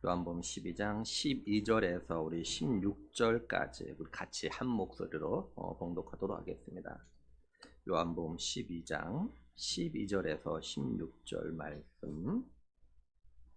요한복음 12장 12절에서 우리 16절까지 우리 같이 한 목소리로 봉독하도록 하겠습니다. 요한복음 12장 12절에서 16절 말씀,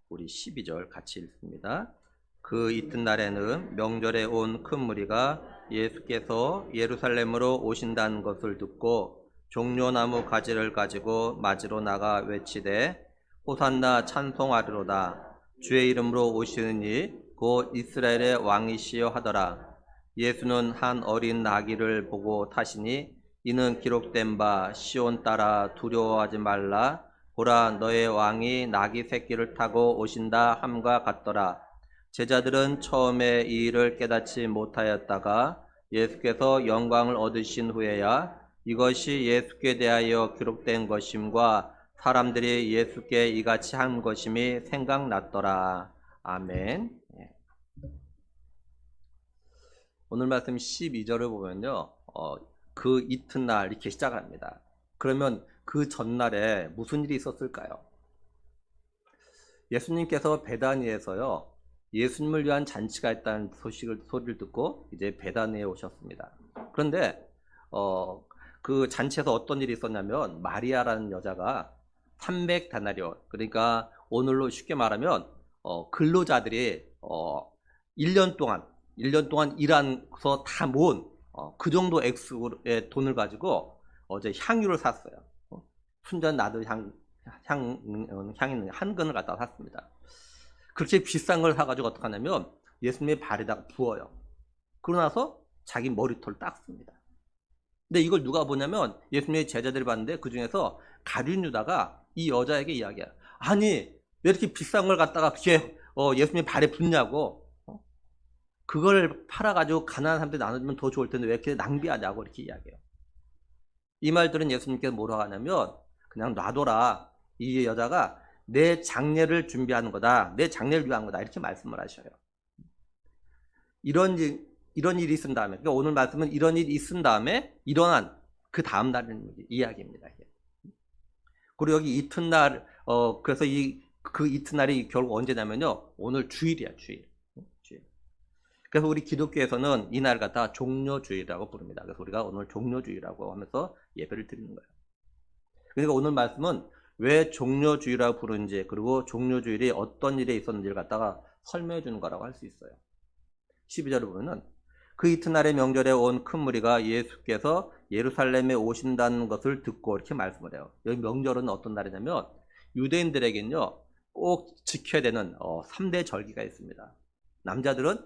우리 12절 같이 읽습니다. 그 이튿날에는 명절에 온 큰 무리가 예수께서 예루살렘으로 오신다는 것을 듣고 종려나무 가지를 가지고 맞으러 나가 외치되 호산나 찬송하리로다. 주의 이름으로 오시는 이 곧 이스라엘의 왕이시여 하더라. 예수는 한 어린 나귀를 보고 타시니 이는 기록된 바 시온 따라 두려워하지 말라. 보라, 너의 왕이 나귀 새끼를 타고 오신다 함과 같더라. 제자들은 처음에 이 일을 깨닫지 못하였다가 예수께서 영광을 얻으신 후에야 이것이 예수께 대하여 기록된 것임과 사람들이 예수께 이같이 한 것임이 생각났더라. 아멘. 오늘 말씀 12절을 보면요, 그 이튿날 이렇게 시작합니다. 그러면 그 전날에 무슨 일이 있었을까요? 예수님께서 베다니에서요, 예수님을 위한 잔치가 있다는 소리를 듣고 이제 베다니에 오셨습니다. 그런데 그 잔치에서 어떤 일이 있었냐면 마리아라는 여자가 300다나리온, 그러니까 오늘로 쉽게 말하면 근로자들이 1년 동안 일해서 다 모은 그 정도 액수의 돈을 가지고 어제 향유를 샀어요. 순전 나드 향 있는 한 근을 갖다가 샀습니다. 그렇게 비싼 걸 사가지고 어떻게 하냐면 예수님의 발에다가 부어요. 그러고 나서 자기 머리털을 닦습니다. 근데 이걸 누가 보냐면 예수님의 제자들이 봤는데 그 중에서 가룟 유다가 이 여자에게 이야기해요. 아니, 왜 이렇게 비싼 걸 갖다가 그렇게 예수님의 발에 붓냐고. 그걸 팔아가지고 가난한 사람들 나눠주면 더 좋을 텐데 왜 이렇게 낭비하냐고 이렇게 이야기해요. 이 말들은 예수님께서 뭐라고 하냐면 그냥 놔둬라. 이 여자가 내 장례를 준비하는 거다. 내 장례를 위한 거다. 이렇게 말씀을 하셔요. 이런 일이 있은 다음에, 그러니까 오늘 말씀은 이런 일이 있은 다음에 일어난 그 다음 날의 이야기입니다. 그리고 여기 이튿날, 그래서 그 이튿날이 결국 언제냐면요, 오늘 주일이야, 주일. 그래서 우리 기독교에서는 이 날 갖다 종려주일이라고 부릅니다. 그래서 우리가 오늘 종려주일이라고 하면서 예배를 드리는 거예요. 그러니까 오늘 말씀은 왜 종려주일이라고 부르는지, 그리고 종려주일이 어떤 일에 있었는지를 갖다가 설명해 주는 거라고 할 수 있어요. 12절을 보면은 그 이튿날의 명절에 온 큰 무리가 예수께서 예루살렘에 오신다는 것을 듣고 이렇게 말씀을 해요. 여기 명절은 어떤 날이냐면 유대인들에게는요 꼭 지켜야 되는 3대 절기가 있습니다. 남자들은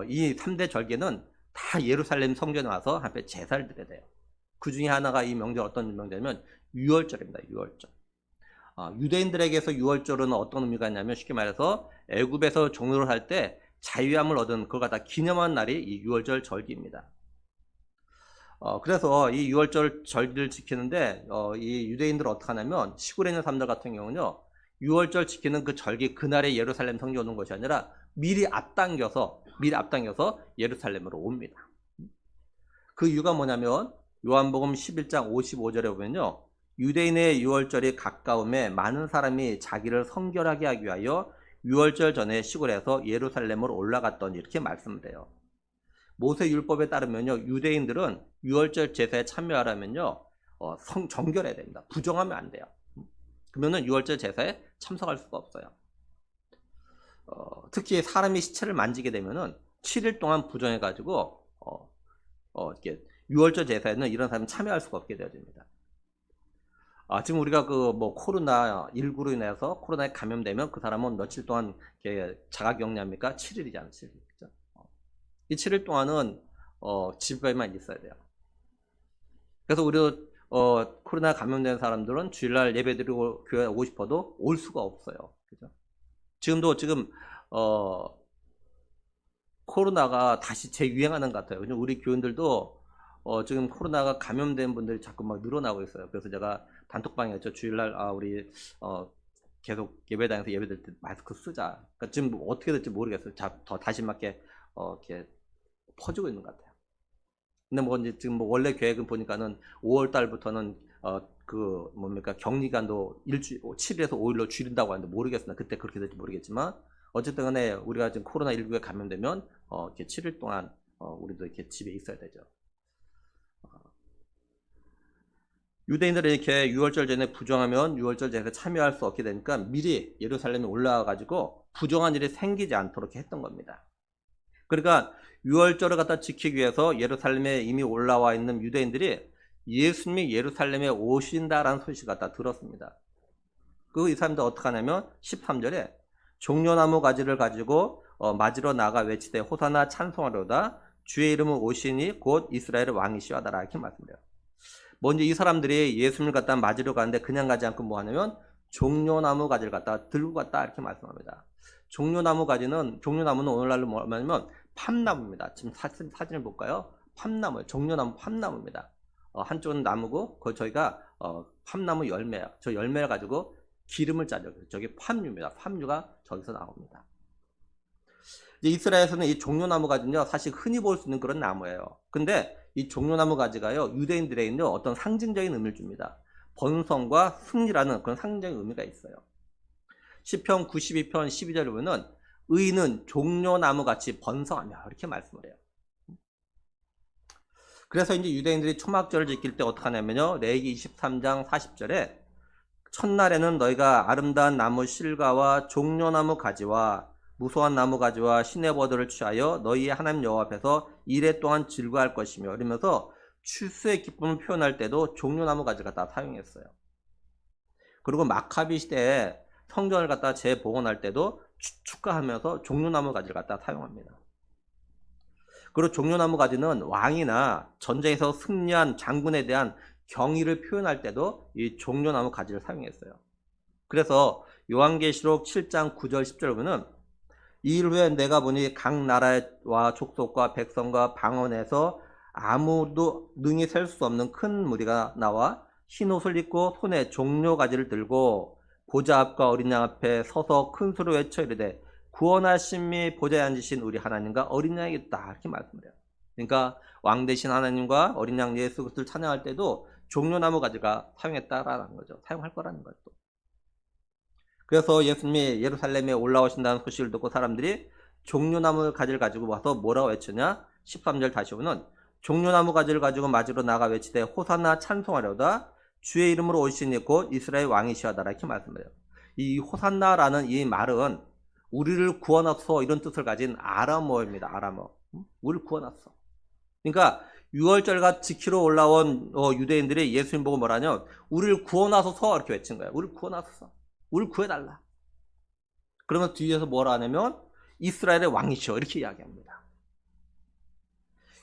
이 3대 절기는 다 예루살렘 성전에 와서 한번 제사를 드려야 돼요. 그 중에 하나가 이 명절 어떤 명절이냐면 유월절입니다. 유월절. 유대인들에게서 유월절은 어떤 의미가 있냐면 쉽게 말해서 애굽에서 종로를 할 때 자유함을 얻은 그걸 갖다 기념한 날이 이 유월절 절기입니다. 그래서 이 유월절 절기를 지키는데 이 유대인들은 어떻게 하냐면 시골에 있는 사람들 같은 경우는요 유월절 지키는 그 절기 그날에 예루살렘 성전에 오는 것이 아니라 미리 앞당겨서 예루살렘으로 옵니다. 그 이유가 뭐냐면 요한복음 11장 55절에 보면요 유대인의 유월절이 가까움에 많은 사람이 자기를 성결하게 하기 위하여 유월절 전에 시골에서 예루살렘으로 올라갔더니 이렇게 말씀돼요. 모세 율법에 따르면요 유대인들은 유월절 제사에 참여하려면요 정결해야 됩니다. 부정하면 안 돼요. 그러면은 유월절 제사에 참석할 수가 없어요. 특히 사람이 시체를 만지게 되면은 7일 동안 부정해가지고 이렇게 유월절 제사에는 이런 사람이 참여할 수가 없게 되어집니다. 지금 우리가 코로나19로 인해서 코로나에 감염되면 그 사람은 며칠 동안 자가격리합니까? 7일이잖아요. 7일. 그렇죠? 이 7일 동안은 집에만 있어야 돼요. 그래서 우리 코로나 감염된 사람들은 주일날 예배드리고 교회에 오고 싶어도 올 수가 없어요. 그죠? 지금 코로나가 다시 재유행하는 것 같아요. 우리 교인들도 지금 코로나가 감염된 분들이 자꾸 막 늘어나고 있어요. 그래서 제가 단톡방이었죠. 주일날 우리 계속 예배당에서 예배드릴 때 마스크 쓰자. 그러니까 지금 어떻게 될지 모르겠어요. 더 다시 맞게 이렇게 퍼지고 있는 것 같아요. 근데 이제 지금 원래 계획은 보니까는 5월 달부터는 격리간도 7일에서 5일로 줄인다고 하는데 모르겠습니다. 그때 그렇게 될지 모르겠지만 어쨌든 간에 우리가 지금 코로나19에 감염되면 이렇게 7일 동안 우리도 이렇게 집에 있어야 되죠. 유대인들은 이렇게 유월절 전에 부정하면 유월절 제사에 참여할 수 없게 되니까 미리 예루살렘에 올라와 가지고 부정한 일이 생기지 않도록 했던 겁니다. 그러니까 유월절을 갖다 지키기 위해서 예루살렘에 이미 올라와 있는 유대인들이 예수님이 예루살렘에 오신다라는 소식을 갖다 들었습니다. 이 사람들 어떻게 하냐면 13절에 종려나무 가지를 가지고 맞으러 나가 외치되 호사나 찬송하려다 주의 이름은 오시니 곧 이스라엘의 왕이시하다라 이렇게 말씀해요. 먼저 이 사람들이 예수님을 갖다 맞으려 가는데 그냥 가지 않고 뭐 하냐면 종려나무 가지를 갖다 들고 갔다 이렇게 말씀합니다. 종려나무는 오늘날로 뭐냐면 팜나무입니다. 지금 사진을 볼까요? 팜나무, 종려나무 팜나무입니다. 한쪽은 나무고 그 저희가 팜나무 열매야. 저 열매를 가지고 기름을 짜죠. 저게 팜유입니다. 팜유가 저기서 나옵니다. 이스라엘에서는 이 종려나무 가지는요 사실 흔히 볼 수 있는 그런 나무예요. 근데 이 종려나무 가지가요 유대인들에게는요 어떤 상징적인 의미를 줍니다. 번성과 승리라는 그런 상징적인 의미가 있어요. 시편 92편 12절에 보면 의인은 종려나무 같이 번성하며 이렇게 말씀을 해요. 그래서 이제 유대인들이 초막절을 지킬 때 어떻게 하냐면요 레위기 23장 40절에 첫날에는 너희가 아름다운 나무 실과와 종려나무 가지와 무소한 나무 가지와 시내버들을 취하여 너희의 하나님 여호와 앞에서 이래 동안 즐거워할 것이며 이러면서 추수의 기쁨을 표현할 때도 종려나무 가지를 갖다 사용했어요. 그리고 마카비 시대에 성전을 갖다 재복원할 때도 축가하면서 종려나무 가지를 갖다 사용합니다. 그리고 종려나무 가지는 왕이나 전쟁에서 승리한 장군에 대한 경의를 표현할 때도 이 종려나무 가지를 사용했어요. 그래서 요한계시록 7장 9절 10절 보면 이일 후에 내가 보니 각 나라와 족속과 백성과 방언에서 아무도 능히 셀 수 없는 큰 무리가 나와 흰 옷을 입고 손에 종려가지를 들고 보좌 앞과 어린 양 앞에 서서 큰 소리로 외쳐 이르되 구원하심이 보좌에 앉으신 우리 하나님과 어린 양이 있다 이렇게 말씀을 해요. 그러니까 왕 대신 하나님과 어린 양 예수 그리스도를 찬양할 때도 종려나무 가지가 사용했다라는 거죠. 사용할 거라는 거죠. 그래서 예수님이 예루살렘에 올라오신다는 소식을 듣고 사람들이 종려나무 가지를 가지고 와서 뭐라고 외치냐? 13절 다시 보면 종려나무 가지를 가지고 맞으러 나가 외치되 호산나 찬송하려다 주의 이름으로 오시니 곧 이스라엘 왕이시하다라 이렇게 말씀해요. 이 호산나라는 이 말은 우리를 구원하소 이런 뜻을 가진 아람어입니다. 아람어. 우리를 구원하소. 그러니까 유월절과 지키러 올라온 유대인들이 예수님 보고 뭐라냐? 우리를 구원하소서 이렇게 외친 거예요. 우리를 구원하소서. 우리를 구해달라. 그러면 뒤에서 뭐라 하냐면 이스라엘의 왕이시여 이렇게 이야기합니다.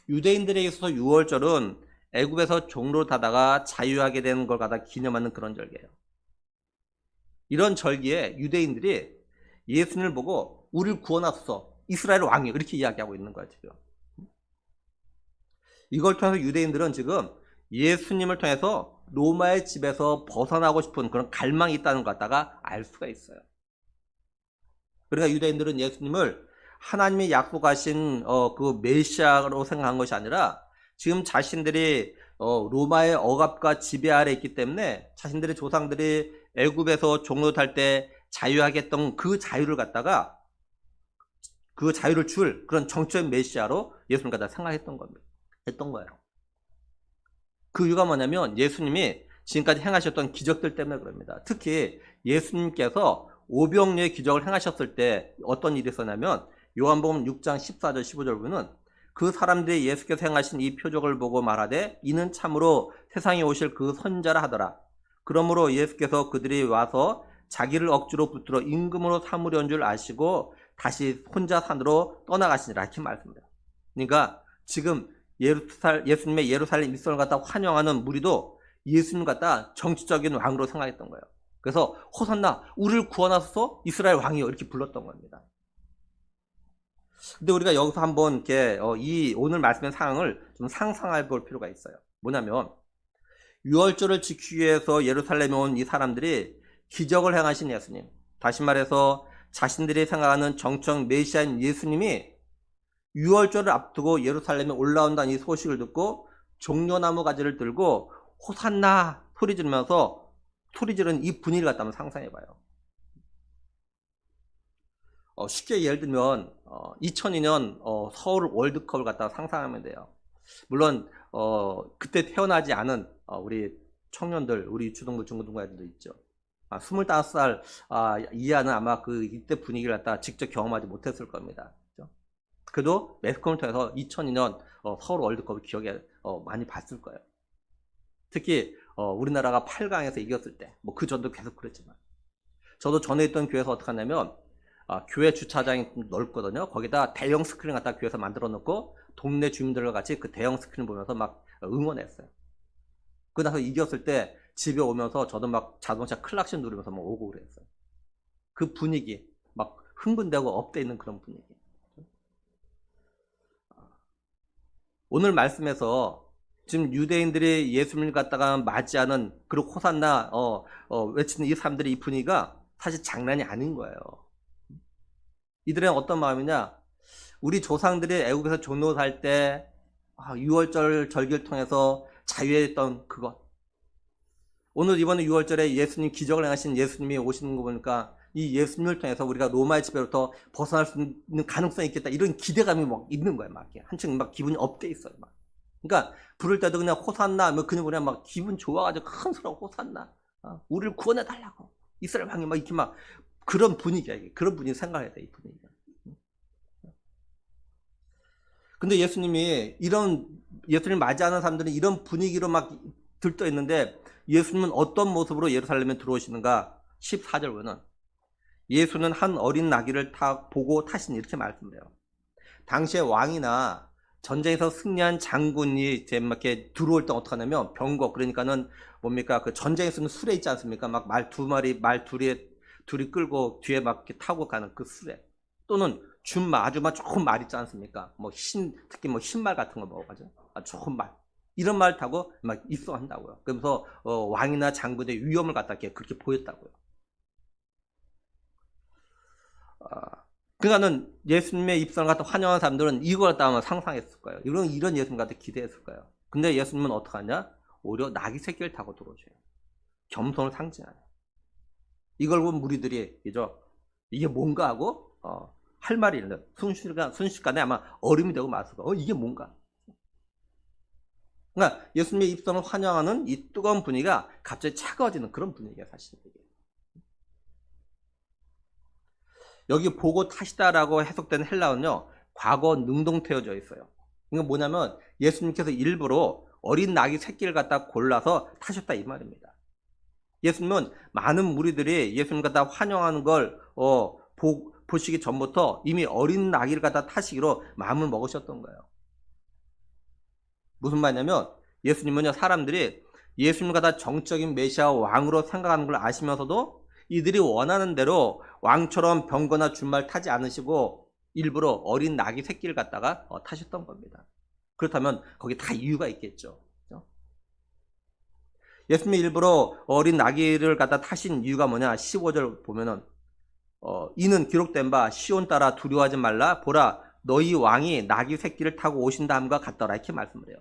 유대인들에게 있어서 유월절은 애굽에서 종로 타다가 자유하게 된 걸 갖다 기념하는 그런 절기예요. 이런 절기에 유대인들이 예수님을 보고 우리를 구원하소서 이스라엘 왕이여 이렇게 이야기하고 있는 거예요. 지금. 이걸 통해서 유대인들은 지금 예수님을 통해서 로마의 집에서 벗어나고 싶은 그런 갈망이 있다는 것 갖다가 알 수가 있어요. 그러니까 유대인들은 예수님을 하나님이 약속하신 그 메시아로 생각한 것이 아니라 지금 자신들이 로마의 억압과 지배 아래 있기 때문에 자신들의 조상들이 애굽에서 종로 탈 때 자유하게 했던 그 자유를 갖다가 그 자유를 줄 그런 정치적 메시아로 예수님을 갖다 생각했던 겁니다. 했던 거예요. 그 이유가 뭐냐면 예수님이 지금까지 행하셨던 기적들 때문에 그럽니다. 특히 예수님께서 오병이어의 기적을 행하셨을 때 어떤 일이 있었냐면 요한복음 6장 14절 15절 보면 그 사람들이 예수께서 행하신 이 표적을 보고 말하되 이는 참으로 세상에 오실 그 선자라 하더라. 그러므로 예수께서 그들이 와서 자기를 억지로 붙들어 임금으로 삼으려는 줄 아시고 다시 혼자 산으로 떠나가시니라 이렇게 말씀합니다. 그러니까 지금 예수님의 예루살렘 입성을 갖다 환영하는 무리도 예수님 갖다 정치적인 왕으로 생각했던 거예요. 그래서 호산나 우리를 구원하소서 이스라엘 왕이여 이렇게 불렀던 겁니다. 근데 우리가 여기서 한번 이렇게 이 오늘 말씀의 상황을 좀 상상해 볼 필요가 있어요. 뭐냐면 유월절을 지키기 위해서 예루살렘에 온 이 사람들이 기적을 행하신 예수님, 다시 말해서 자신들이 생각하는 정청 메시아인 예수님이 유월절을 앞두고 예루살렘에 올라온다는 이 소식을 듣고 종려나무 가지를 들고 호산나 소리 지르면서 소리 지르는 이 분위기를 갖다 한번 상상해 봐요. 쉽게 예를 들면 2002년 서울 월드컵을 갖다가 상상하면 돼요. 물론 그때 태어나지 않은 우리 청년들, 우리 유초등부 중고등부 애들도 있죠. 25살 이하는 아마 그 이때 분위기를 갖다가 직접 경험하지 못했을 겁니다. 그죠? 그래도 매스컴을 통해서 2002년 서울 월드컵을 기억에 많이 봤을 거예요. 특히 우리나라가 8강에서 이겼을 때, 뭐 그 전도 계속 그랬지만, 저도 전에 있던 교회에서 어떻게 하냐면 교회 주차장이 좀 넓거든요. 거기다 대형 스크린 갖다 교회에서 만들어 놓고 동네 주민들과 같이 그 대형 스크린 보면서 막 응원했어요. 그 나서 이겼을 때 집에 오면서 저도 막 자동차 클락션 누르면서 막 오고 그랬어요. 그 분위기, 막 흥분되고 업돼 있는 그런 분위기. 오늘 말씀에서 지금 유대인들이 예수님을 갖다가 맞이하는 그리고 호산나 외치는 이 사람들의 이 분위기가 사실 장난이 아닌 거예요. 이들은 어떤 마음이냐? 우리 조상들이 애국에서 종로 살 때 6월절 절기를 통해서 자유했던 그것. 오늘 이번에 6월절에 예수님 기적을 행하신 예수님이 오시는 거 보니까 이 예수님을 통해서 우리가 로마의 지배로부터 벗어날 수 있는 가능성이 있겠다. 이런 기대감이 막 있는 거예요. 막 한층 막 기분이 업돼 있어요. 막. 그러니까 부를 때도 그냥 호산나, 뭐 그냥 막 기분 좋아가지고 큰 소리로 호산나, 우리를 구원해 달라고 이스라엘 왕이 막 이렇게 막 그런 분위기야. 이게. 그런 분위기 생각해야 돼. 이 분위기가. 근데 예수님이 예수님 맞이하는 사람들은 이런 분위기로 막 들떠 있는데 예수님은 어떤 모습으로 예루살렘에 들어오시는가? 14절 보면 예수는 한 어린 나귀를 보고 타시니 이렇게 말씀해요. 당시에 왕이나 전쟁에서 승리한 장군이 이렇게 들어올 때 어떻게 하냐면 병거, 그러니까는 뭡니까? 그 전쟁에 쓰는 수레 있지 않습니까? 막 말 둘이 끌고 뒤에 막 이렇게 타고 가는 그 수레. 또는 준말, 아주 막 좋은 말 있지 않습니까? 특히 흰말 같은 거 먹어가지고 좋은 말. 이런 말 타고 막 입성한다고요. 그러면서 왕이나 장군의 위엄을 갖다 그렇게 보였다고요. 그러니까는 예수님의 입성을 갖다 환영한 사람들은 이걸 갖다 아마 상상했을 거예요. 이런 예수님 갖다 기대했을 거예요. 근데 예수님은 어떻게 하냐? 오히려 나귀 새끼를 타고 들어오셔요. 겸손을 상징하냐. 이걸 본 무리들이 이게 뭔가 하고 할 말이 있는 순식간에 아마 얼음이 되고 말았을 거예요. 이게 뭔가. 그러니까 예수님의 입성을 환영하는 이 뜨거운 분위기가 갑자기 차가워지는 그런 분위기가 사실 이게. 여기 보고 타시다라고 해석되는 헬라어는요, 과거 능동태어져 있어요. 이건 뭐냐면 예수님께서 일부러 어린 나귀 새끼를 갖다 골라서 타셨다 이 말입니다. 예수님은 많은 무리들이 예수님 갖다 환영하는 걸 보시기 전부터 이미 어린 나귀를 갖다 타시기로 마음을 먹으셨던 거예요. 무슨 말이냐면 예수님은요, 사람들이 예수님을 갖다 정적인 메시아 왕으로 생각하는 걸 아시면서도 이들이 원하는 대로 왕처럼 병거나 준말 타지 않으시고 일부러 어린 나귀 새끼를 갖다가 타셨던 겁니다. 그렇다면 거기 다 이유가 있겠죠. 그렇죠? 예수님이 일부러 어린 나귀를 갖다 타신 이유가 뭐냐? 15절 보면은 이는 기록된 바 시온 따라 두려워하지 말라 보라 너희 왕이 나귀 새끼를 타고 오신다함과 같더라 이렇게 말씀을 해요.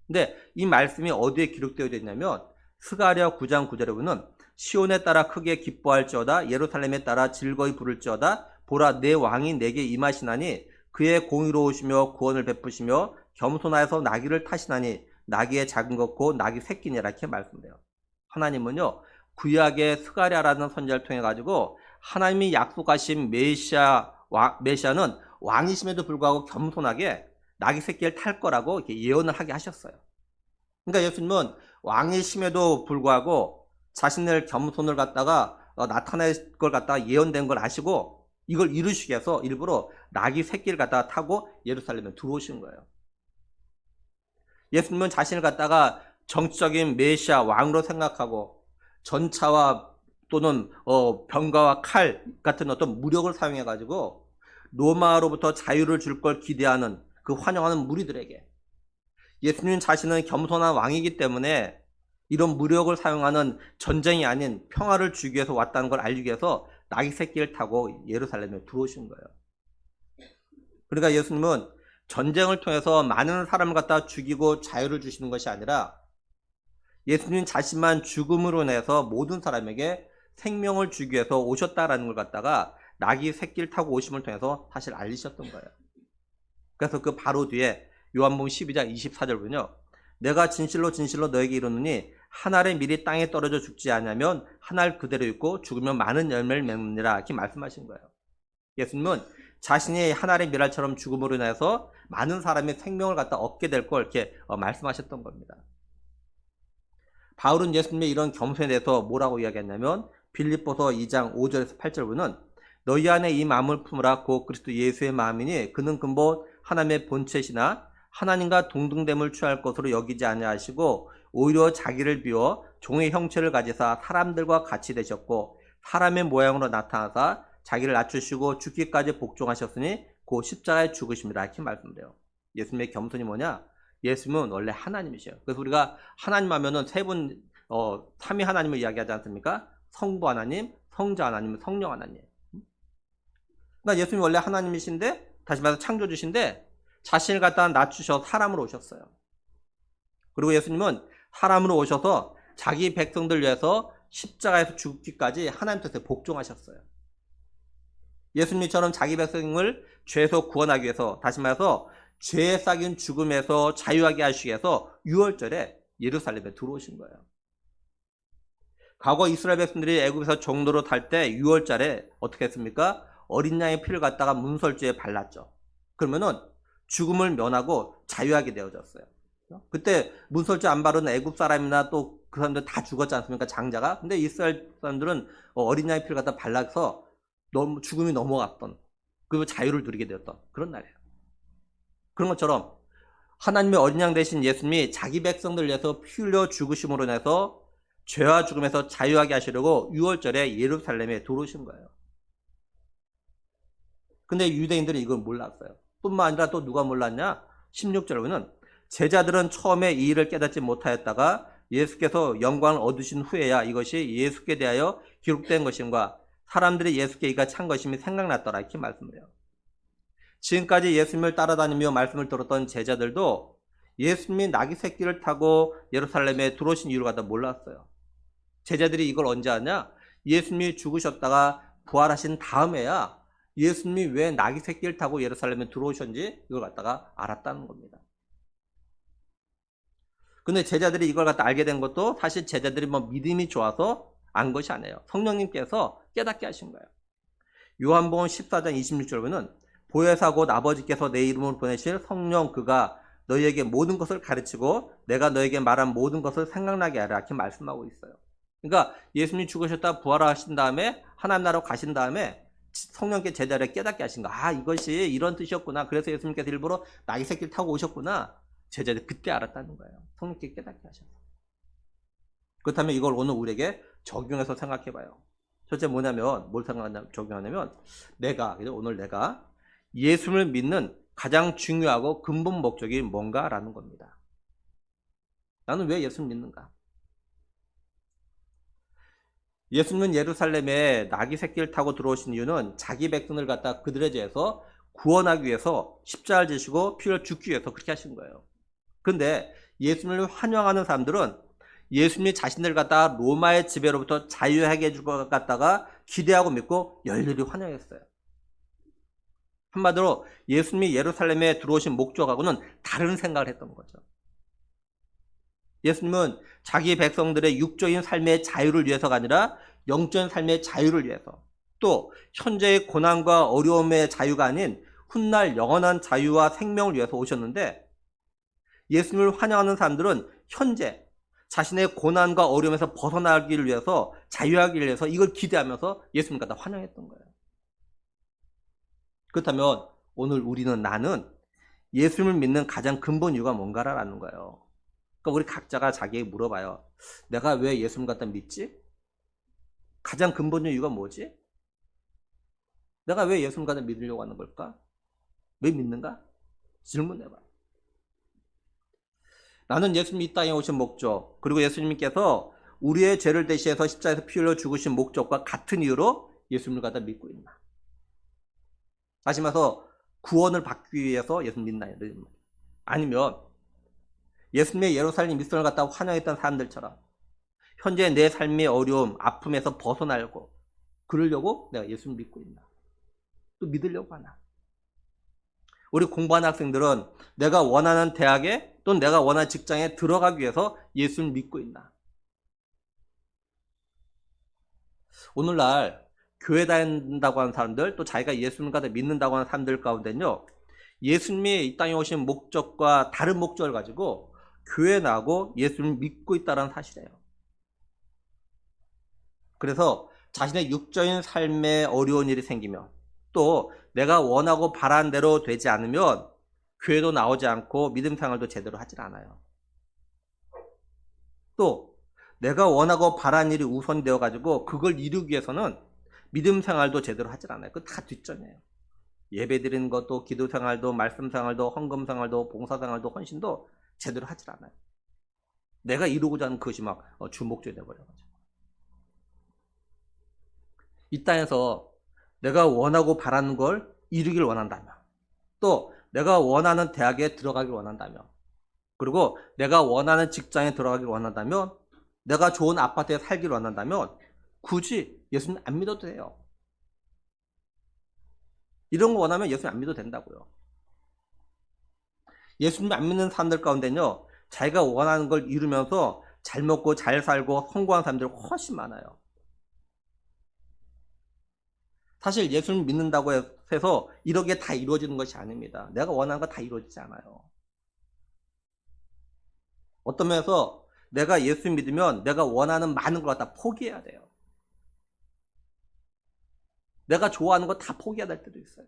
근데 이 말씀이 어디에 기록되어 있냐면 스가랴 9장 9절에 보면 시온에 따라 크게 기뻐할지어다 예루살렘에 따라 즐거이 부를지어다 보라 내 왕이 내게 임하시나니 그의 공의로우시며 구원을 베푸시며 겸손하여서 나귀를 타시나니 나귀의 작은 것고 나귀 새끼니라 이렇게 말씀해요. 하나님은요 구약의 스가랴라는 선지자를 통해 가지고 하나님이 약속하신 메시아는 왕이심에도 불구하고 겸손하게 나귀 새끼를 탈 거라고 이렇게 예언을 하게 하셨어요. 그러니까 예수님은 왕이심에도 불구하고 자신의 겸손을 갖다가 나타낼 걸 갖다가 예언된 걸 아시고 이걸 이루시기 위해서 일부러 나귀 새끼를 갖다가 타고 예루살렘에 들어오신 거예요. 예수님은 자신을 갖다가 정치적인 메시아 왕으로 생각하고 전차와 또는 병가와 칼 같은 어떤 무력을 사용해 가지고 로마로부터 자유를 줄 걸 기대하는 그 환영하는 무리들에게 예수님 자신은 겸손한 왕이기 때문에 이런 무력을 사용하는 전쟁이 아닌 평화를 주기 위해서 왔다는 걸 알기 위해서 나귀 새끼를 타고 예루살렘에 들어오신 거예요. 그러니까 예수님은 전쟁을 통해서 많은 사람을 갖다 죽이고 자유를 주시는 것이 아니라 예수님 자신만 죽음으로 인해서 모든 사람에게 생명을 주기 위해서 오셨다라는 걸 갖다가 낙이 새끼를 타고 오심을 통해서 사실 알리셨던 거예요. 그래서 그 바로 뒤에 요한복음 12장 24절 보면요. 내가 진실로 진실로 너에게 이르노니 한 알의 밀이 땅에 떨어져 죽지 않으면 한 알 그대로 있고 죽으면 많은 열매를 맺느니라 이렇게 말씀하신 거예요. 예수님은 자신이 한 알의 밀알처럼 죽음으로 인해서 많은 사람이 생명을 갖다 얻게 될 걸 이렇게 말씀하셨던 겁니다. 바울은 예수님의 이런 겸손에 대해서 뭐라고 이야기했냐면 빌립보서 2장 5절에서 8절 보면 너희 안에 이 마음을 품으라 곧 그리스도 예수의 마음이니 그는 근본 하나님의 본체시나 하나님과 동등됨을 취할 것으로 여기지 아니하시고 오히려 자기를 비워 종의 형체를 가지사 사람들과 같이 되셨고 사람의 모양으로 나타나사 자기를 낮추시고 죽기까지 복종하셨으니 그 십자가에 죽으십니다. 이렇게 말씀드려요. 예수님의 겸손이 뭐냐? 예수님은 원래 하나님이셔요. 그래서 우리가 하나님 하면은 세 분, 삼위 하나님을 이야기하지 않습니까? 성부 하나님, 성자 하나님, 성령 하나님. 그러니까 예수님이 원래 하나님이신데, 다시 말해서 창조주신데, 자신을 갖다 낮추셔서 사람으로 오셨어요. 그리고 예수님은 사람으로 오셔서 자기 백성들 위해서 십자가에서 죽기까지 하나님 뜻에 복종하셨어요. 예수님처럼 자기 백성을 죄에서 구원하기 위해서, 다시 말해서 죄에 싹인 죽음에서 자유하게 하시기 위해서 6월절에 예루살렘에 들어오신 거예요. 과거 이스라엘 백성들이 애굽에서 종로로 탈 때 6월절에 어떻게 했습니까? 어린 양의 피를 갖다가 문설주에 발랐죠. 그러면은 죽음을 면하고 자유하게 되어졌어요. 그때 문설주 안 바른 애굽 사람이나 또 그 사람들 다 죽었지 않습니까? 장자가. 근데 이스라엘 사람들은 어린 양의 피를 갖다 발라서 죽음이 넘어갔던, 그리고 자유를 누리게 되었던 그런 날이에요. 그런 것처럼 하나님의 어린 양 대신 예수님이 자기 백성들 위해서 피 흘려 죽으심으로 인해서 죄와 죽음에서 자유하게 하시려고 6월절에 예루살렘에 들어오신 거예요. 근데 유대인들은 이걸 몰랐어요. 뿐만 아니라 또 누가 몰랐냐? 16절에 보면 제자들은 처음에 이 일을 깨닫지 못하였다가 예수께서 영광을 얻으신 후에야 이것이 예수께 대하여 기록된 것임과 사람들이 예수께 이가 찬 것임이 생각났더라 이렇게 말씀을 해요. 지금까지 예수님을 따라다니며 말씀을 들었던 제자들도 예수님이 낙이 새끼를 타고 예루살렘에 들어오신 이유를 갖다 몰랐어요. 제자들이 이걸 언제 하냐? 예수님이 죽으셨다가 부활하신 다음에야 예수님이 왜 낙이 새끼를 타고 예루살렘에 들어오셨는지 이걸 갖다가 알았다는 겁니다. 근데 제자들이 이걸 갖다 알게 된 것도 사실 제자들이 믿음이 좋아서 안 것이 아니에요. 성령님께서 깨닫게 하신 거예요. 요한복음 14장 26절 보면 보혜사 곧 아버지께서 내 이름으로 보내실 성령 그가 너희에게 모든 것을 가르치고 내가 너에게 말한 모든 것을 생각나게 하라 이렇게 말씀하고 있어요. 그러니까 예수님이 죽으셨다 부활하신 다음에 하나님 나라로 가신 다음에 성령께 제자를 깨닫게 하신 거야. 아, 이것이 이런 뜻이었구나. 그래서 예수님께서 일부러 낙이 새끼를 타고 오셨구나. 제자들이 그때 알았다는 거예요. 성령께 깨닫게 하셔서. 그렇다면 이걸 오늘 우리에게 적용해서 생각해 봐요. 첫째 뭐냐면 뭘 적용하냐면 오늘 내가 예수를 믿는 가장 중요하고 근본 목적이 뭔가라는 겁니다. 나는 왜 예수를 믿는가? 예수님은 예루살렘에 낙이 새끼를 타고 들어오신 이유는 자기 백성을 갖다 그들에 대해서 구원하기 위해서 십자가를 지시고 피를 죽기 위해서 그렇게 하신 거예요. 그런데 예수님을 환영하는 사람들은 예수님이 자신들을 갖다가 로마의 지배로부터 자유하게 해줄 것 같다가 기대하고 믿고 열렬히 환영했어요. 한마디로 예수님이 예루살렘에 들어오신 목적하고는 다른 생각을 했던 거죠. 예수님은 자기 백성들의 육적인 삶의 자유를 위해서가 아니라 영적인 삶의 자유를 위해서, 또 현재의 고난과 어려움의 자유가 아닌 훗날 영원한 자유와 생명을 위해서 오셨는데, 예수님을 환영하는 사람들은 현재 자신의 고난과 어려움에서 벗어나기를 위해서, 자유하기를 위해서 이걸 기대하면서 예수님을 갖다 환영했던 거예요. 그렇다면 오늘 나는 예수님을 믿는 가장 근본 이유가 뭔가라는 거예요. 그러니까 우리 각자가 자기에게 물어봐요. 내가 왜 예수님 갖다 믿지? 가장 근본적인 이유가 뭐지? 내가 왜 예수님 갖다 믿으려고 하는 걸까? 왜 믿는가? 질문해봐. 나는 예수님이 이 땅에 오신 목적, 그리고 예수님께서 우리의 죄를 대신해서 십자가에서 피 흘려 죽으신 목적과 같은 이유로 예수님을 갖다 믿고 있나? 다시 말해서 구원을 받기 위해서 예수님 믿나? 아니면 예수님의 예루살렘 미션을 갖다 환영했던 사람들처럼 현재 내 삶의 어려움, 아픔에서 벗어나려고 그러려고 내가 예수님 믿고 있나? 또 믿으려고 하나? 우리 공부하는 학생들은 내가 원하는 대학에 또는 내가 원하는 직장에 들어가기 위해서 예수를 믿고 있나? 오늘날 교회 다닌다고 하는 사람들, 또 자기가 예수님을 믿는다고 하는 사람들 가운데는요, 예수님이 이 땅에 오신 목적과 다른 목적을 가지고 교회 나가고 예수님을 믿고 있다는 사실이에요. 그래서 자신의 육적인 삶에 어려운 일이 생기면, 또 내가 원하고 바라는 대로 되지 않으면 교회도 나오지 않고 믿음 생활도 제대로 하질 않아요. 또 내가 원하고 바라는 일이 우선이 되어가지고 그걸 이루기 위해서는 믿음 생활도 제대로 하질 않아요. 그거 다 뒷전이에요. 예배 드리는 것도, 기도 생활도, 말씀 생활도, 헌금 생활도, 봉사 생활도, 헌신도 제대로 하질 않아요. 내가 이루고자 하는 그것이 막 주목적이 되어버려가지고. 이 땅에서 내가 원하고 바라는 걸 이루길 원한다면, 또 내가 원하는 대학에 들어가길 원한다면, 그리고 내가 원하는 직장에 들어가길 원한다면, 내가 좋은 아파트에 살길 원한다면 굳이 예수님 안 믿어도 돼요. 이런 거 원하면 예수님 안 믿어도 된다고요. 예수님 안 믿는 사람들 가운데는요, 자기가 원하는 걸 이루면서 잘 먹고 잘 살고 성공한 사람들이 훨씬 많아요. 사실 예수님 믿는다고 해서 이렇게 다 이루어지는 것이 아닙니다. 내가 원하는 거 다 이루어지지 않아요. 어떤 면에서 내가 예수 믿으면 내가 원하는 많은 걸 다 포기해야 돼요. 내가 좋아하는 거 다 포기해야 될 때도 있어요.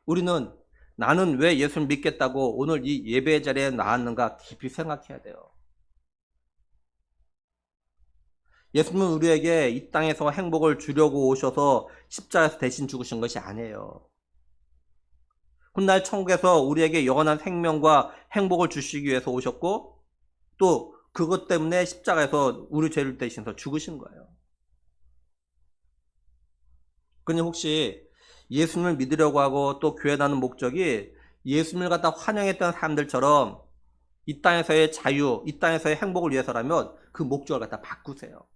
우리는 나는 왜 예수를 믿겠다고 오늘 이 예배 자리에 나왔는가 깊이 생각해야 돼요. 예수님은 우리에게 이 땅에서 행복을 주려고 오셔서 십자가에서 대신 죽으신 것이 아니에요. 훗날 천국에서 우리에게 영원한 생명과 행복을 주시기 위해서 오셨고, 또 그것 때문에 십자가에서 우리 죄를 대신해서 죽으신 거예요. 그러니 혹시 예수님을 믿으려고 하고 또 교회 나는 목적이 예수님을 갖다 환영했던 사람들처럼 이 땅에서의 자유, 이 땅에서의 행복을 위해서라면 그 목적을 갖다 바꾸세요.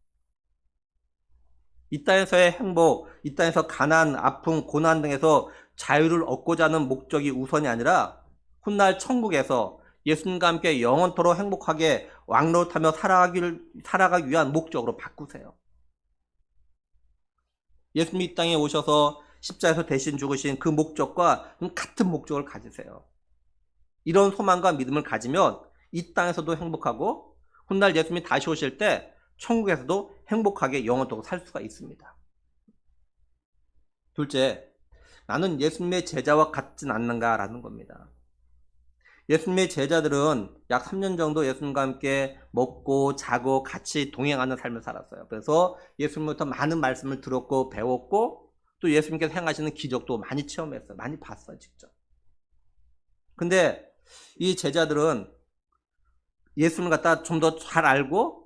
이 땅에서의 행복, 이 땅에서 가난, 아픔, 고난 등에서 자유를 얻고자 하는 목적이 우선이 아니라 훗날 천국에서 예수님과 함께 영원토록 행복하게 왕노릇하며 살아가기 위한 목적으로 바꾸세요. 예수님이 이 땅에 오셔서 십자가에서 대신 죽으신 그 목적과 같은 목적을 가지세요. 이런 소망과 믿음을 가지면 이 땅에서도 행복하고 훗날 예수님이 다시 오실 때 천국에서도 행복하게 영원토록 살 수가 있습니다. 둘째, 나는 예수님의 제자와 같진 않는가라는 겁니다. 예수님의 제자들은 약 3년 정도 예수님과 함께 먹고 자고 같이 동행하는 삶을 살았어요. 그래서 예수님부터 많은 말씀을 들었고 배웠고, 또 예수님께서 행하시는 기적도 많이 체험했어요. 많이 봤어요, 직접. 근데 이 제자들은 예수님을 갖다 좀 더 잘 알고,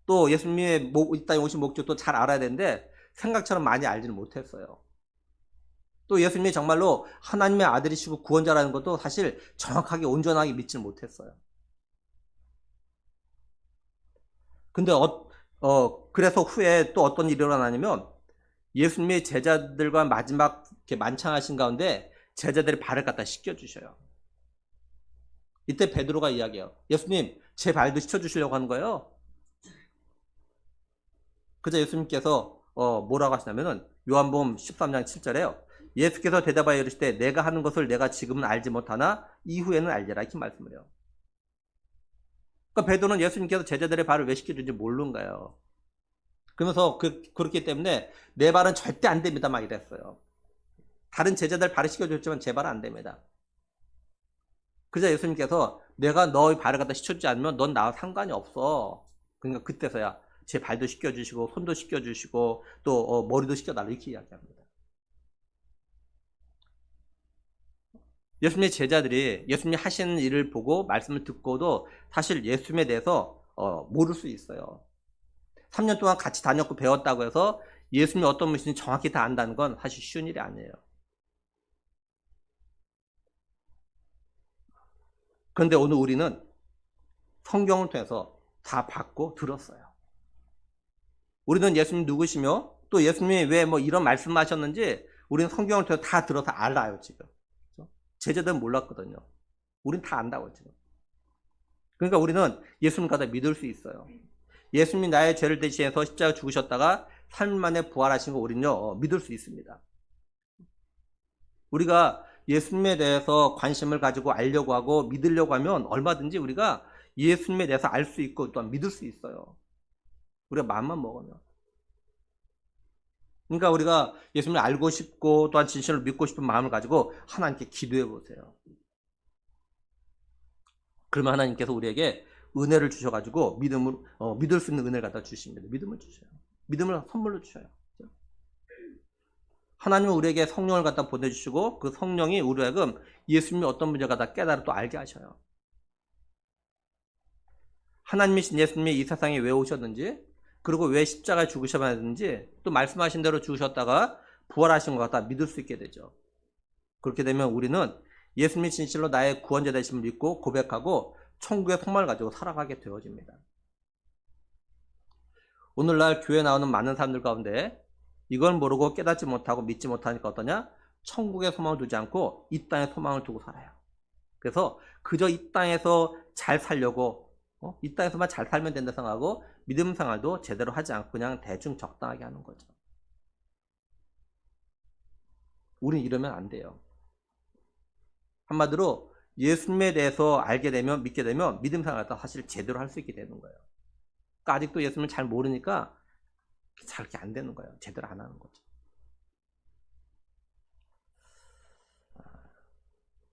또 예수님의 이 땅에 오신 목적도 잘 알아야 되는데 생각처럼 많이 알지는 못했어요. 또 예수님이 정말로 하나님의 아들이시고 구원자라는 것도 사실 정확하게 온전하게 믿지는 못했어요. 근데 그래서 후에 또 어떤 일이 일어나냐면 예수님이 제자들과 마지막 이렇게 만찬하신 가운데 제자들이 발을 갖다 씻겨주셔요. 이때 베드로가 이야기해요. 예수님, 제 발도 씻겨주시려고 하는 거예요. 그래서 예수님께서 뭐라고 하시냐면은 요한복음 13장 7절에요. 예수께서 대답하여 이르시되 내가 하는 것을 내가 지금은 알지 못하나 이후에는 알리라, 이렇게 말씀을 해요. 그러니까 베드로는 예수님께서 제자들의 발을 왜 씻겨주는지 모르는 거예요. 그러면서 그렇기 때문에 내 발은 절대 안 됩니다 막 이랬어요. 다른 제자들 발을 씻겨줬지만 제 발은 안 됩니다. 그래서 예수님께서 내가 너의 발을 갖다 씻겨주지 않으면 넌 나와 상관이 없어. 그러니까 그때서야 제 발도 씻겨주시고 손도 씻겨주시고 또 머리도 씻겨달라, 이렇게 이야기합니다. 예수님의 제자들이 예수님이 하시는 일을 보고 말씀을 듣고도 사실 예수님에 대해서 모를 수 있어요. 3년 동안 같이 다녔고 배웠다고 해서 예수님이 어떤 분이신지 정확히 다 안다는 건 사실 쉬운 일이 아니에요. 그런데 오늘 우리는 성경을 통해서 다 받고 들었어요. 우리는 예수님 누구시며 또 예수님이 왜 뭐 이런 말씀하셨는지 우리는 성경을 통해서 다 들어서 알아요, 지금. 제자들은 몰랐거든요. 우린 다 안다고, 지금. 그러니까 우리는 예수님 가다 믿을 수 있어요. 예수님이 나의 죄를 대신해서 십자가 죽으셨다가 3일 만에 부활하신 거 우리는요, 믿을 수 있습니다. 우리가 예수님에 대해서 관심을 가지고 알려고 하고 믿으려고 하면 얼마든지 우리가 예수님에 대해서 알 수 있고 또한 믿을 수 있어요. 우리가 마음만 먹으면. 그러니까 우리가 예수님을 알고 싶고 또한 진실로 믿고 싶은 마음을 가지고 하나님께 기도해 보세요. 그러면 하나님께서 우리에게 은혜를 주셔가지고 믿을 수 있는 은혜를 갖다 주십니다. 믿음을 주셔요. 믿음을 선물로 주셔요. 하나님은 우리에게 성령을 갖다 보내주시고 그 성령이 우리 하여금 예수님이 어떤 분인지 갖다 깨달아 또 알게 하셔요. 하나님이신 예수님이 이 세상에 왜 오셨는지, 그리고 왜 십자가에 죽으셔야 하는지, 또 말씀하신 대로 죽으셨다가 부활하신 것 같다 믿을 수 있게 되죠. 그렇게 되면 우리는 예수님이 진실로 나의 구원자 되심을 믿고 고백하고 천국의 소망을 가지고 살아가게 되어집니다. 오늘날 교회에 나오는 많은 사람들 가운데 이걸 모르고 깨닫지 못하고 믿지 못하니까 어떠냐? 천국의 소망을 두지 않고 이 땅의 소망을 두고 살아요. 그래서 그저 이 땅에서 잘 살려고 이 땅에서만 잘 살면 된다 생각하고 믿음 생활도 제대로 하지 않고 그냥 대충 적당하게 하는 거죠. 우린 이러면 안 돼요. 한마디로 예수님에 대해서 알게 되면 믿게 되면 믿음 생활도 사실 제대로 할 수 있게 되는 거예요. 그러니까 아직도 예수님을 잘 모르니까 잘 이렇게 안 되는 거예요. 제대로 안 하는 거죠.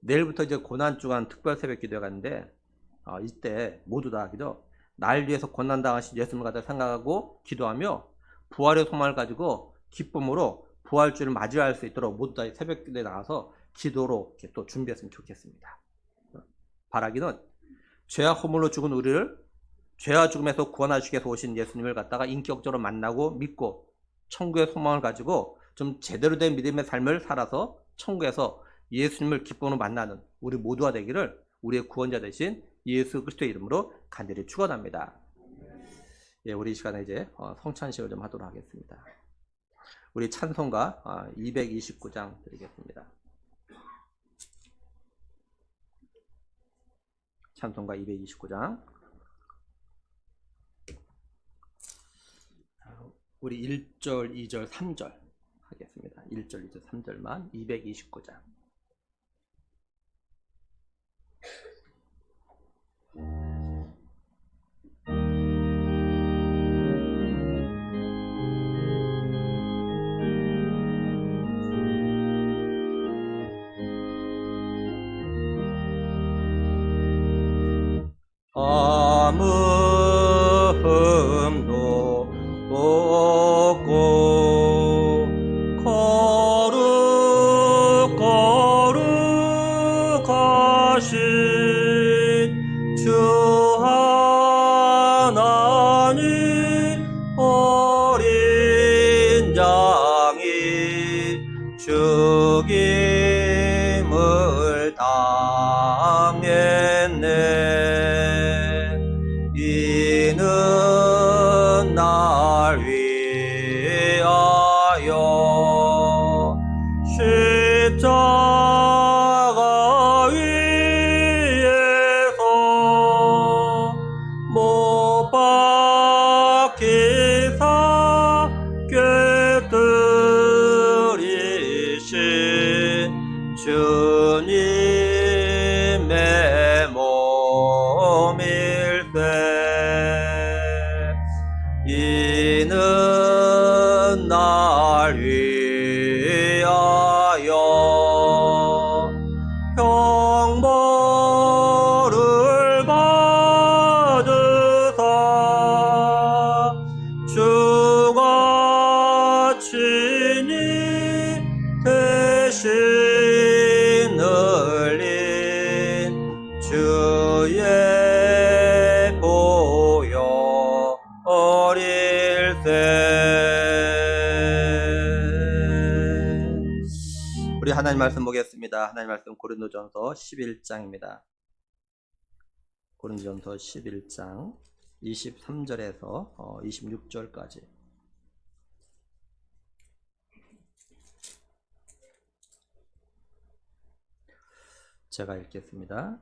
내일부터 이제 고난주간 특별 새벽 기도가 있는데 이때 모두 다 그죠? 날 위해서 고난당하신 예수님을 갖다 생각하고 기도하며 부활의 소망을 가지고 기쁨으로 부활주를 맞이할 수 있도록 모두 다 새벽 기도에 나가서 기도로 이렇게 또 준비했으면 좋겠습니다. 바라기는 죄와 허물로 죽은 우리를 죄와 죽음에서 구원하시기 위해서 오신 예수님을 갖다가 인격적으로 만나고 믿고 천국의 소망을 가지고 좀 제대로 된 믿음의 삶을 살아서 천국에서 예수님을 기쁨으로 만나는 우리 모두가 되기를 우리의 구원자 되신 예수 그리스도의 이름으로 간절히 축원합니다. 예, 우리 이 시간에 이제 성찬식을 좀 하도록 하겠습니다. 우리 찬송가 229장 드리겠습니다. 찬송가 229장. 우리 1절, 2절, 3절 하겠습니다. 1절, 2절, 3절만 229장. 아무흠도 없고 거룩하신 주 하나님 어린 양이 죽임을 당했네. 이는 날 위하여 십자가 위에서 못 박히사 꿰뚫이신 주님의 몸일세. 이는 날 위하여 형벌을 받으사 주가 친히 대신 흘린 주의 보혈일세. 우리 하나님 말씀 보겠습니다. 하나님 말씀 고린도전서 11장입니다. 고린도전서 11장 23절에서 26절까지. 제가 읽겠습니다.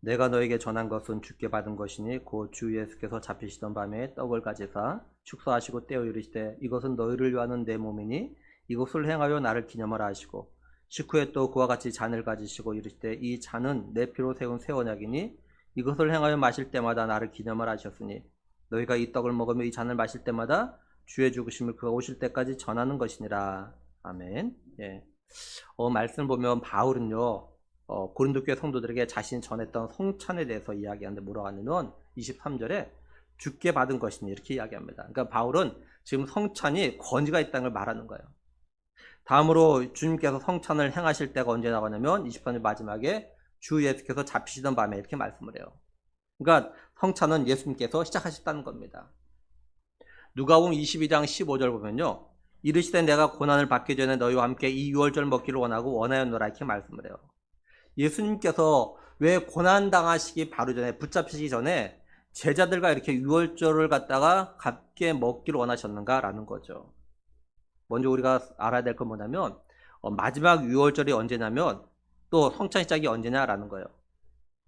내가 너에게 전한 것은 주께 받은 것이니 곧 주 예수께서 잡히시던 밤에 떡을 가지사 축사하시고 떼어 이르시되 이것은 너희를 위하는 내 몸이니 이것을 행하여 나를 기념하라 하시고 식후에 또 그와 같이 잔을 가지시고 이르시되 이 잔은 내 피로 세운 새 언약이니 이것을 행하여 마실 때마다 나를 기념하라 하셨으니 너희가 이 떡을 먹으며 이 잔을 마실 때마다 주의 죽으심을 그가 오실 때까지 전하는 것이니라. 아멘. 예. 말씀을 보면 바울은요, 고린도 교회 성도들에게 자신이 전했던 성찬에 대해서 이야기하는데 뭐라고 하냐면 23절에 주께 받은 것이니 이렇게 이야기합니다. 그러니까 바울은 지금 성찬이 권위가 있다는 걸 말하는 거예요. 다음으로 주님께서 성찬을 행하실 때가 언제 나가냐면 23절 마지막에 주 예수께서 잡히시던 밤에 이렇게 말씀을 해요. 그러니까 성찬은 예수님께서 시작하셨다는 겁니다. 누가복음 22장 15절 보면요, 이르시되 내가 고난을 받기 전에 너희와 함께 이 유월절 먹기를 원하고 원하였노라 이렇게 말씀을 해요. 예수님께서 왜 고난당하시기 바로 전에, 붙잡히시기 전에 제자들과 이렇게 유월절을 갖다가 함께 먹기를 원하셨는가라는 거죠. 먼저 우리가 알아야 될 건 뭐냐면 마지막 유월절이 언제냐면 또 성찬 시작이 언제냐라는 거예요.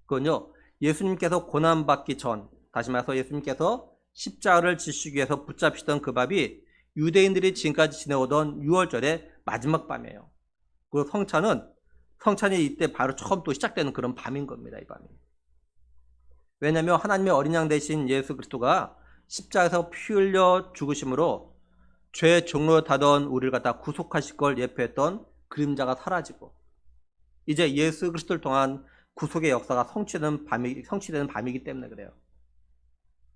그건요, 예수님께서 고난받기 전, 다시 말해서 예수님께서 십자가를 지시기 위해서 붙잡히던 그 밤이 유대인들이 지금까지 지내오던 유월절의 마지막 밤이에요. 그리고 성찬이 이때 바로 처음 또 시작되는 그런 밤인 겁니다. 이 밤이. 왜냐하면 하나님의 어린 양 되신 예수 그리스도가 십자가에서 피 흘려 죽으심으로 죄의 종로 타던 우리를 갖다 구속하실 걸 예표했던 그림자가 사라지고 이제 예수 그리스도를 통한 구속의 역사가 성취되는 밤이기 때문에 그래요.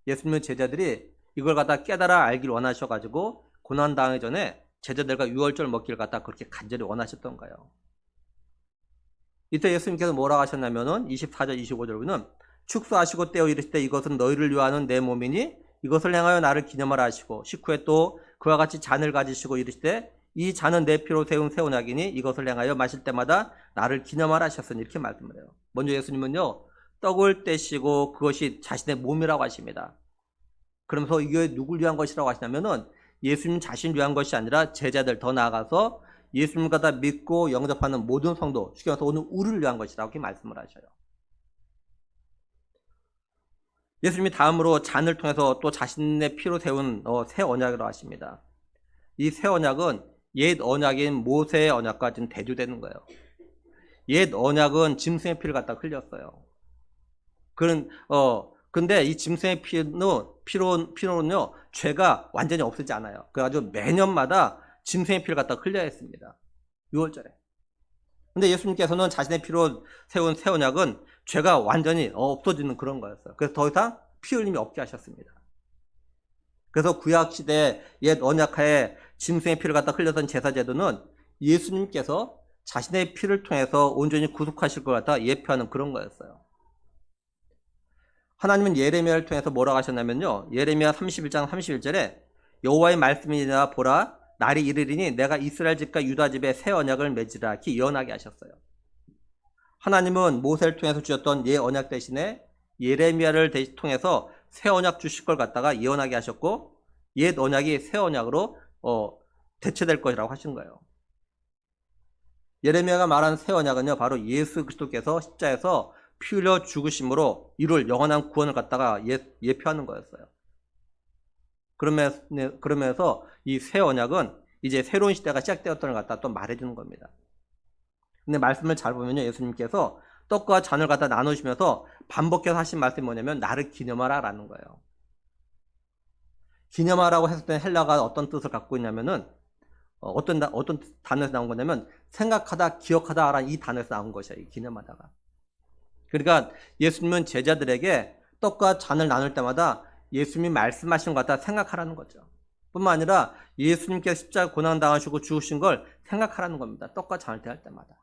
예수님의 제자들이 이걸 갖다 깨달아 알길 원하셔가지고 고난당하기 전에 제자들과 유월절 먹기를 갖다 그렇게 간절히 원하셨던 거예요. 이때 예수님께서 뭐라고 하셨냐면은 24절 25절 보면 축사하시고 떼어 이르시되 이것은 너희를 위하는 내 몸이니 이것을 행하여 나를 기념하라 하시고 식후에 또 그와 같이 잔을 가지시고 이르시되 이 잔은 내 피로 세운 새 언약이니 이것을 행하여 마실 때마다 나를 기념하라 하셨으니 이렇게 말씀을 해요. 먼저 예수님은요, 떡을 떼시고 그것이 자신의 몸이라고 하십니다. 그러면서 이게 누굴 위한 것이라고 하시냐면은 예수님 자신을 위한 것이 아니라 제자들, 더 나아가서 예수님과 다 믿고 영접하는 모든 성도, 죽여서 오는 우리를 위한 것이라고 이렇게 말씀을 하셔요. 예수님이 다음으로 잔을 통해서 또 자신의 피로 세운 새 언약이라고 하십니다. 이 새 언약은 옛 언약인 모세의 언약과 지금 대조되는 거예요. 옛 언약은 짐승의 피를 갖다 흘렸어요. 근데 이 짐승의 피로는요, 죄가 완전히 없어지지 않아요. 그래가지고 매년마다 짐승의 피를 갖다 흘려야 했습니다. 6월절에. 근데 예수님께서는 자신의 피로 세운 새 언약은 죄가 완전히 없어지는 그런 거였어요. 그래서 더 이상 피 흘림이 없게 하셨습니다. 그래서 구약시대 옛 언약하에 짐승의 피를 갖다 흘렸던 제사제도는 예수님께서 자신의 피를 통해서 온전히 구속하실 것 같아 예표하는 그런 거였어요. 하나님은 예레미야를 통해서 뭐라고 하셨냐면요, 예레미야 31장 31절에 여호와의 말씀이니라 보라 날이 이르리니 내가 이스라엘 집과 유다 집에 새 언약을 맺으라 이렇게 예언하게 하셨어요. 하나님은 모세를 통해서 주셨던 옛 언약 대신에 예레미야를 통해서 새 언약 주실 걸 갖다가 예언하게 하셨고 옛 언약이 새 언약으로 대체될 것이라고 하신 거예요. 예레미야가 말한 새 언약은요, 바로 예수 그리스도께서 십자에서 피 흘려 죽으심으로 이룰 영원한 구원을 갖다가 예표하는 거였어요. 그러면서 이 새 언약은 이제 새로운 시대가 시작되었다는 걸 갖다 또 말해주는 겁니다. 근데 말씀을 잘 보면요, 예수님께서 떡과 잔을 갖다 나누시면서 반복해서 하신 말씀이 뭐냐면 나를 기념하라 라는 거예요. 기념하라고 했을 때 헬라가 어떤 뜻을 갖고 있냐면은 어떤 단어에서 나온 거냐면 생각하다, 기억하다 라는 이 단어에서 나온 것이에요. 이 기념하다가. 그러니까 예수님은 제자들에게 떡과 잔을 나눌 때마다 예수님이 말씀하신 것 같다 생각하라는 거죠. 뿐만 아니라 예수님께서 십자가 고난 당하시고 죽으신 걸 생각하라는 겁니다. 떡과 잔을 대할 때마다.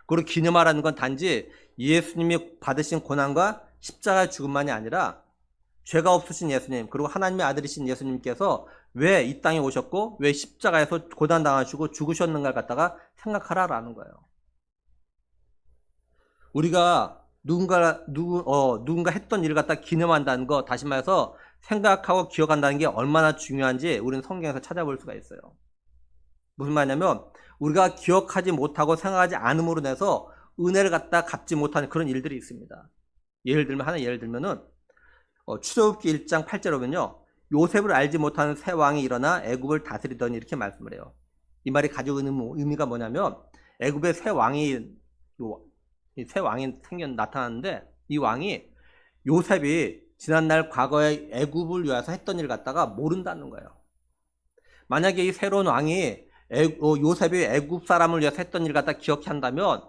그리고 기념하라는 건 단지 예수님이 받으신 고난과 십자가의 죽음만이 아니라 죄가 없으신 예수님, 그리고 하나님의 아들이신 예수님께서 왜 이 땅에 오셨고 왜 십자가에서 고난 당하시고 죽으셨는가를 갖다가 생각하라라는 거예요. 우리가 누군가 했던 일을 갖다 기념한다는 거, 다시 말해서 생각하고 기억한다는 게 얼마나 중요한지 우리는 성경에서 찾아볼 수가 있어요. 무슨 말이냐면 우리가 기억하지 못하고 생각하지 않음으로 인해서 은혜를 갖다 갚지 못하는 그런 일들이 있습니다. 예를 들면은 출애굽기 1장 8절에 보면요. 요셉을 알지 못하는 새 왕이 일어나 애굽을 다스리더니 이렇게 말씀을 해요. 이 말이 가지고 있는 의미가 뭐냐면 애굽의 새 왕이 나타났는데 이 왕이 요셉이 지난날 과거에 애굽을 위해서 했던 일 갖다가 모른다는 거예요. 만약에 이 새로운 왕이 요셉이 애굽 사람을 위해서 했던 일 갖다 기억한다면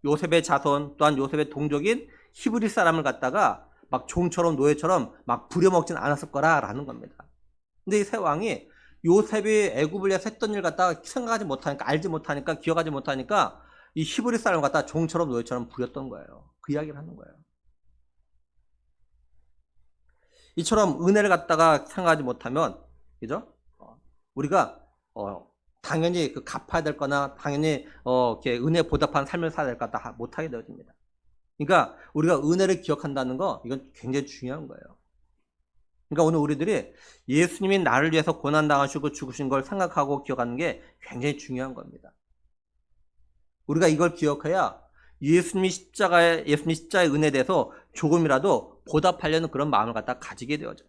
요셉의 자손 또한 요셉의 동족인 히브리 사람을 갖다가 막 종처럼 노예처럼 막 부려먹진 않았을 거라라는 겁니다. 근데 이 새 왕이 요셉이 애굽을 위해서 했던 일 갖다가 생각하지 못하니까 알지 못하니까 기억하지 못하니까 이 히브리 사람을 갖다가 종처럼 노예처럼 부렸던 거예요. 그 이야기를 하는 거예요. 이처럼 은혜를 갖다가 생각하지 못하면 그죠? 우리가 당연히 그 갚아야 될 거나 당연히 이렇게 은혜 보답한 삶을 살아야 될 것 같다 못하게 되어집니다. 그러니까 우리가 은혜를 기억한다는 거 이건 굉장히 중요한 거예요. 그러니까 오늘 우리들이 예수님이 나를 위해서 고난당하시고 죽으신 걸 생각하고 기억하는 게 굉장히 중요한 겁니다. 우리가 이걸 기억해야 예수님이 십자가의 은혜에 대해서 조금이라도 보답하려는 그런 마음을 갖다 가지게 되어져요.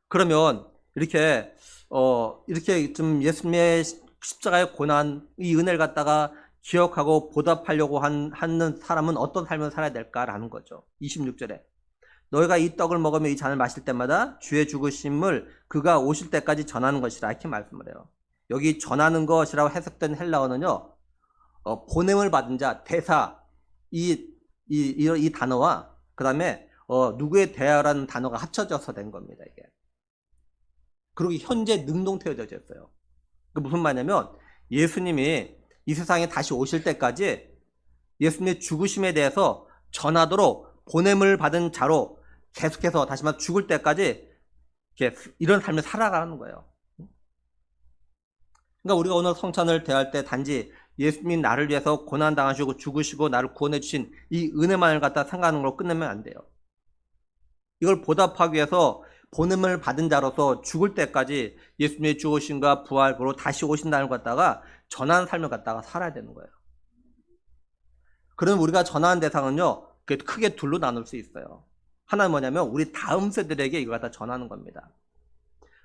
그러면 이렇게 좀 예수님의 십자가의 고난, 이 은혜를 갖다가 기억하고 보답하려고 하는 사람은 어떤 삶을 살아야 될까라는 거죠. 26절에 너희가 이 떡을 먹으며 이 잔을 마실 때마다 주의 죽으심을 그가 오실 때까지 전하는 것이라 이렇게 말씀을 해요. 여기 전하는 것이라고 해석된 헬라어는요, 보냄을 받은 자, 대사, 이 단어와 그 다음에 누구에 대하라는 단어가 합쳐져서 된 겁니다. 이게. 그리고 현재 능동태어져 있어요. 그 무슨 말이냐면 예수님이 이 세상에 다시 오실 때까지 예수님의 죽으심에 대해서 전하도록 보냄을 받은 자로 계속해서 다시 말해 죽을 때까지 이런 삶을 살아가는 거예요. 그러니까 우리가 오늘 성찬을 대할 때 단지 예수님이 나를 위해서 고난당하시고 죽으시고 나를 구원해 주신 이 은혜만을 갖다 생각하는 걸로 끝내면 안 돼요. 이걸 보답하기 위해서 보냄을 받은 자로서 죽을 때까지 예수님의 죽으심과 부활로 다시 오신다는 걸 갖다가 전하는 삶을 갖다가 살아야 되는 거예요. 그럼 우리가 전하는 대상은요, 크게 둘로 나눌 수 있어요. 하나는 뭐냐면 우리 다음 세대들에게 이걸 갖다 전하는 겁니다.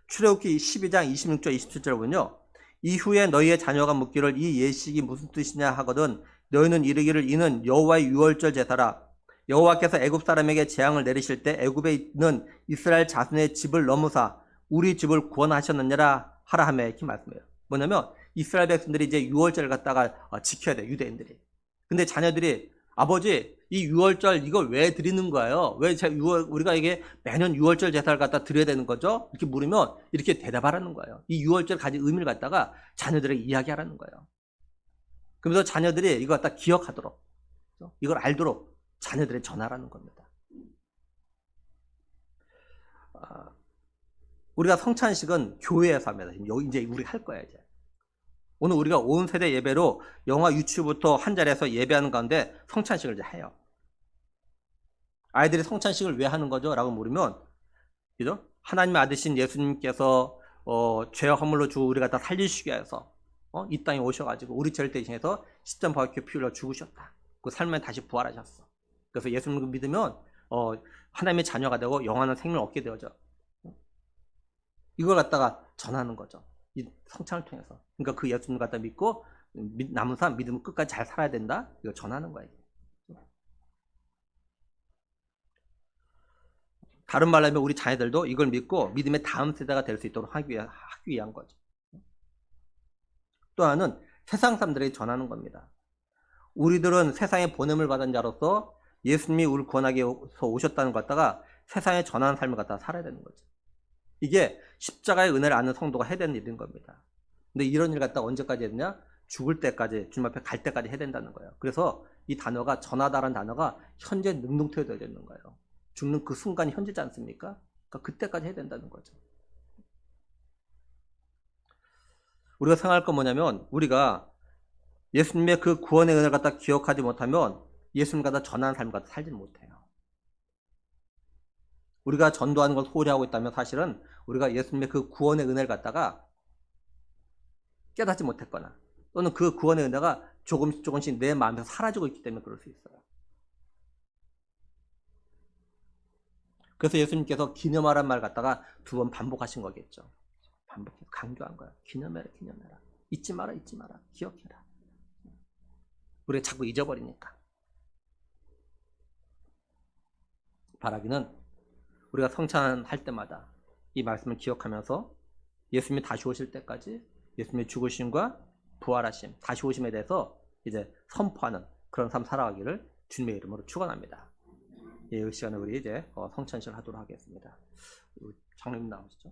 출애굽기 12장 26절 27절 보면요. 이후에 너희의 자녀가 묻기를 이 예식이 무슨 뜻이냐 하거든 너희는 이르기를 이는 여호와의 유월절 제사라. 여호와께서 애굽 사람에게 재앙을 내리실 때 애굽에 있는 이스라엘 자손의 집을 넘으사 우리 집을 구원하셨느니라 하라 하며 이렇게 말씀해요. 뭐냐면 이스라엘 백성들이 이제 유월절을 갖다가 지켜야 돼, 유대인들이. 근데 자녀들이 아버지 이 유월절 이걸 왜 드리는 거예요? 왜 우리가 이게 매년 유월절 제사를 갖다 드려야 되는 거죠? 이렇게 물으면 이렇게 대답하라는 거예요. 이 유월절 가진 의미를 갖다가 자녀들에게 이야기하라는 거예요. 그러면서 자녀들이 이거 갖다 기억하도록, 이걸 알도록 자녀들에 전하라는 겁니다. 우리가 성찬식은 교회에서 합니다. 이제 우리 할 거야 이제. 오늘 우리가 온 세대 예배로 영화 유치부터 한 자리에서 예배하는 가운데 성찬식을 이제 해요. 아이들이 성찬식을 왜 하는 거죠? 라고 물으면, 그죠? 하나님의 아들신 예수님께서 죄와 허물로 주고 우리가 다 살리시기 위해서 이 땅에 오셔가지고 우리 죄를 대신해서 십자가에 피 흘려 죽으셨다. 그 삶에 다시 부활하셨어. 그래서 예수님을 믿으면 하나님의 자녀가 되고 영원한 생명을 얻게 되어져. 이걸 갖다가 전하는 거죠. 이 성찬을 통해서. 그러니까 그 예수님을 갖다 믿고 남은 사람 믿음을 끝까지 잘 살아야 된다. 이걸 전하는 거예요. 다른 말로 하면 우리 자녀들도 이걸 믿고 믿음의 다음 세대가 될 수 있도록 하기 위한 거죠. 또 하나는 세상 사람들에게 전하는 겁니다. 우리들은 세상에 보냄을 받은 자로서 예수님이 우리를 구원하기 위해서 오셨다는 것 갖다가 세상에 전하는 삶을 갖다가 살아야 되는 거죠. 이게 십자가의 은혜를 아는 성도가 해야 되는 일인 겁니다. 근데 이런 일 갖다가 언제까지 해야 되냐? 죽을 때까지, 주님 앞에 갈 때까지 해야 된다는 거예요. 그래서 이 단어가 전하다라는 단어가 현재 능동태어져 있는 거예요. 죽는 그 순간이 현재지 않습니까? 그러니까 그때까지 해야 된다는 거죠. 우리가 생각할 건 뭐냐면 우리가 예수님의 그 구원의 은혜를 갖다 기억하지 못하면 예수님 갖다 전하는 삶을 갖다 살지는 못해요. 우리가 전도하는 걸 소홀히 하고 있다면 사실은 우리가 예수님의 그 구원의 은혜를 갖다가 깨닫지 못했거나 또는 그 구원의 은혜가 조금씩 조금씩 내 마음에서 사라지고 있기 때문에 그럴 수 있어요. 그래서 예수님께서 기념하란 말 갖다가 2번 반복하신 거겠죠. 반복해서 강조한 거야. 기념해라, 기념해라. 잊지 마라, 잊지 마라. 기억해라. 우리가 자꾸 잊어버리니까. 바라기는 우리가 성찬할 때마다 이 말씀을 기억하면서 예수님이 다시 오실 때까지 예수님의 죽으심과 부활하심, 다시 오심에 대해서 이제 선포하는 그런 삶 살아가기를 주님의 이름으로 축원합니다. 이 시간에 우리 이제 성찬식을 하도록 하겠습니다. 장로님 나오시죠?